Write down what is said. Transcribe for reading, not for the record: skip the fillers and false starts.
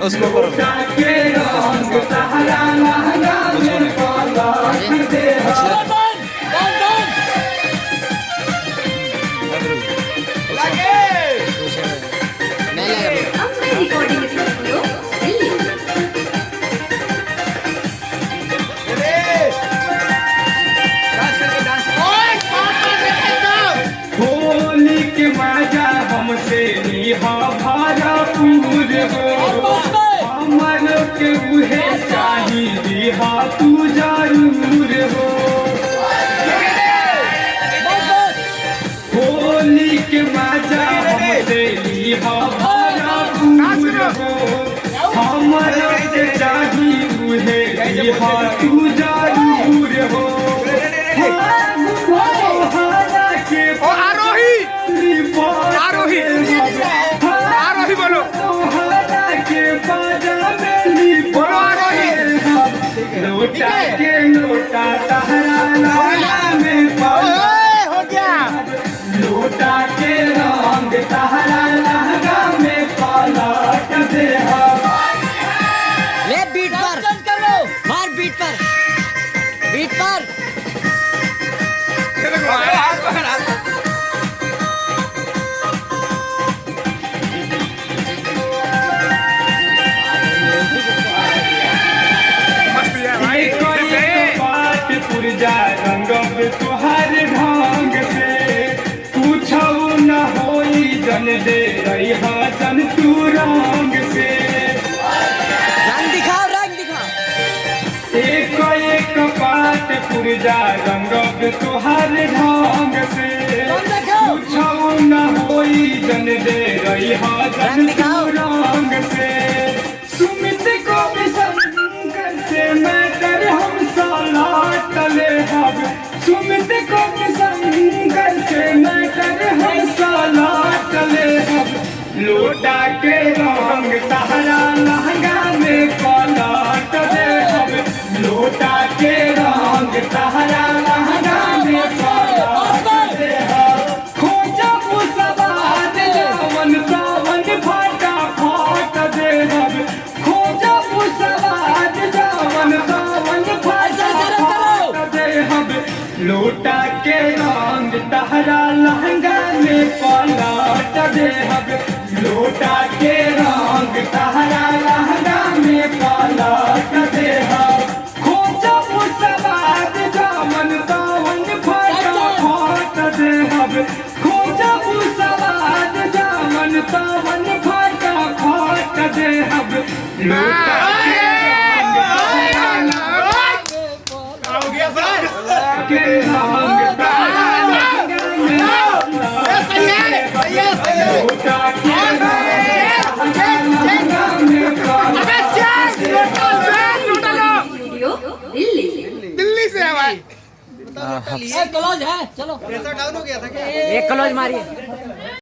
उसको करो होली के मजा हमसे भरपूर हो हमर के उहे चाहिए तू जरूर हो होली के मजा हमसे भरपूर हो हमर के चाहिए उहे तू जरूर हो आरोही बोलो बोलो आरोही लोटा के लोटा तहरा लाला में हो गया लोटा के रंग तहरा लहंगा में पलट दे ले बीट पर मार बीट पर पुरजा रंग तुहार ढंग से पूछो न होई जन दे रही जन तू रंग से रंग दिखाओ एक एक बात पुरजा रंग तुहार ढंग से पूछो न होई जन दे रही जन तू रंग से सुमित को भी शंकर से मैं कर हम साला तले हब सुमित को भी शंकर से मैं कर हम साला तले हब लोटा के रंग तहरा लहंगा में पलट दे हब लोटा के रंग तहरा लहंगा में पलट दे हब खोजा मुसवाद जावन सावन फाटा फाट दे हब खोजा मुसवाद जावन सावन फाटा फाट दे हब लोटा के रंग तहरा लहंगा में पलट दे हब लोटा के रंग तहरा लहंगा में पलट दे हब खोजा मुसवाद जावन सावन फाटा फाट दे हब खोजा मुसवाद जावन सावन फाटा फाट दे हब लोटा के रंग तहरा के रंग तहरा लहंगा में लोटा के रंग लहंगा में दिल्ली से है भाई क्लोज है चलो प्रेशर डाउन हो गया था क्या? एक क्लोज मारिए